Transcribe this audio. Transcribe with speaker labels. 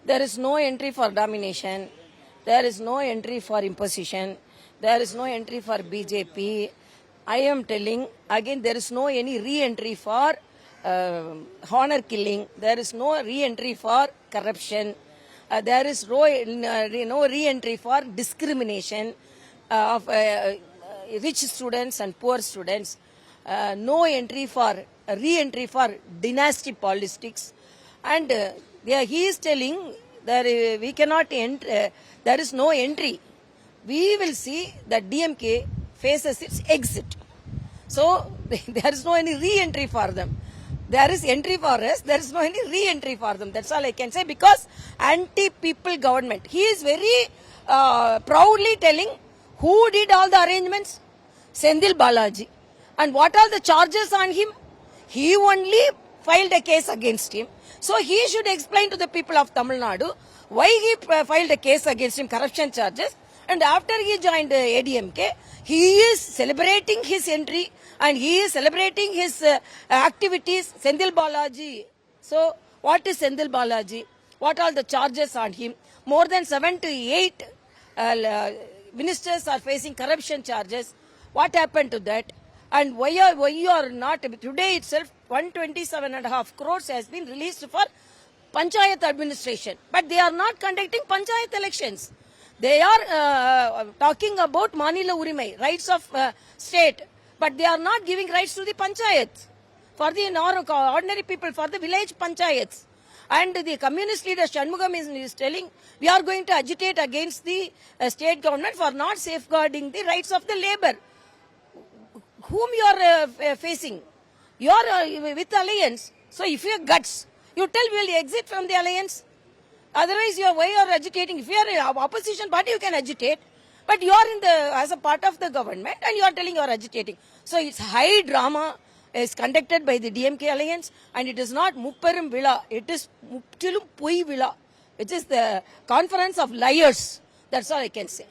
Speaker 1: There is no entry for domination. There is no entry for imposition. There is no entry for BJP. I am telling again, there is no any re-entry for honor killing. There is no re-entry for corruption. There is no re-entry for discrimination of rich students and poor students. No entry for re-entry for dynasty politics. And he is telling that we cannot enter, there is no entry. We will see that DMK faces its exit. So there is no any re-entry for them. There is entry for us, there is no any re-entry for them. That's all I can say, because anti-people government. He is very proudly telling who did all the arrangements? Senthil Balaji. And what are the charges on him? He only filed a case against him. So he should explain to the people of Tamil Nadu why he filed a case against him, corruption charges. And after he joined ADMK, he is celebrating his entry and he is celebrating his activities. Senthil Balaji. So what is Senthil Balaji? What are the charges on him? More than 7 to 8 ministers are facing corruption charges. What happened to that? And why you are not? Today itself, 127.5 crores has been released for Panchayat administration. But they are not conducting Panchayat elections. They are talking about Manila Urimai, rights of state. But they are not giving rights to the Panchayats. For the ordinary people, for the village Panchayats. And the communist leader Shanmugam is telling, we are going to agitate against the state government for not safeguarding the rights of the labor. Whom you are facing? You are with alliance. So if you have guts, you tell we will exit from the alliance. Otherwise, why you are agitating? If you are in opposition party, you can agitate. But you are as a part of the government and you are telling you are agitating. So it's high drama is conducted by the DMK alliance, and it is not Mupperum Villa. It is Muptilum Pui Villa, which is the conference of liars. That's all I can say.